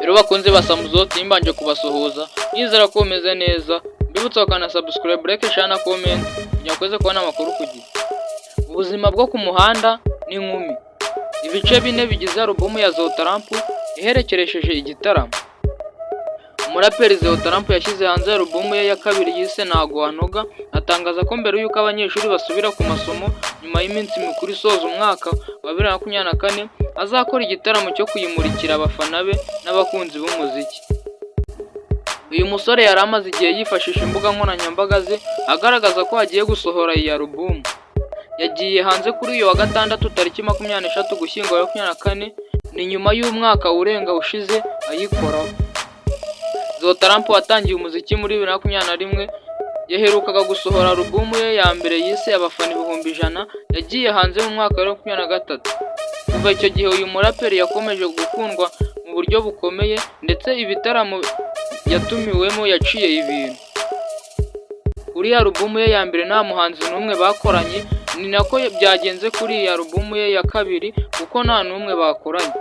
Rero bakunze basamuzo timbanje kubasuhuza nizera ko umeze neza, mbibutsa kana subscribe, like, share na comment nyakweze kubona amakuru ku gihe. Ubuzima bwo ku muhanda n'inkumi. Ibice bine bigize album ya Zotaramp iherekeresheje igitaramo. Umuraperi Zotaramp yashyize hanze album ye ya kabiri yise Ntago Wanoga, atangaza ko mbere yuko abanyeshuri basubira ku masomo nyuma y'iminsi mikuru isoza umwaka wa 2024 azakora igitaramo cyo kuyimurikira abafana be n'abakunzi b'umuziki. Uyu musore yari amaze igihe yifashisha imbuga nkoranyambaga ze agaragaza ko agiye gusohora iyi album. Yagiye hanze kuri uyu wa gatandatu tariki 23 Ugushyingo 2024, ni nyuma y'umwaka urenga ushize ayikoraho. Zotaramp watangiye umuziki muri 2021 yaherukaga gusohora album ye ya mbere yise Abafana 100,000 yagiye hanze mu mwaka wa 2023. Kuva icyo gihe uyu muraperi yakomeje gukundwa mu buryo bukomeye ndetse ibitaramo yatumiwemo yaciye ibintu. Kuri album ye ya mbere nta muhanzi n'umwe bakoranye, ni nako byagenze kuri iyi album ye ya kabiri kuko nta n'umwe bakoranye.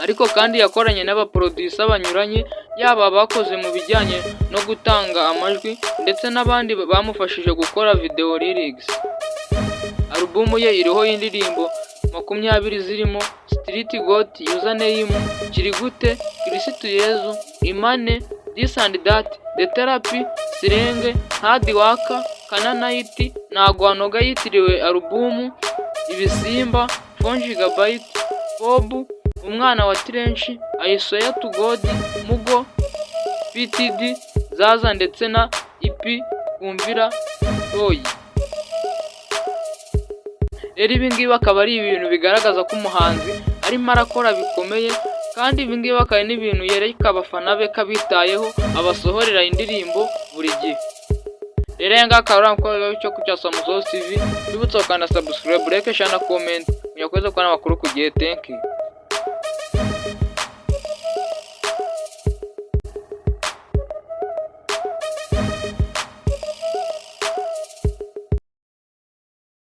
Ariko kandi yakoranye n'abaproducer banyuranye, yaba abakoze mu bijyanye no gutanga amajwi ndetse n'abandi bamufashije gukora video lyrics. Album ye iriho indirimbo 20 zirimo Street Goat, Username, Kirigute, Kirisitu Yezu, Imane, This and That, The Therapy, Sirenge, Hard Work, Kananite, Ntago Wanoga yitiriwe album, Ibisimba, 4GB, Bob, Umwana wa Trench, I Swear to God, Mugo, PTD, Zaza ndetse na EP Kumvira Toy. Rero ibingibi akaba ari ibintu bigaragaza ko umuhanzi arimo arakora bikomeye, kandi ibingibi akaba ari ibintu yereka abafana be kabitayeho abasohorera indirimbo buri gihe. Rero yanga akaba ari cyo kucya Samuzo TV, bibutsa kana subscribe, like, share na comment nyakweze kubona amakuru ku gihe. Thank you.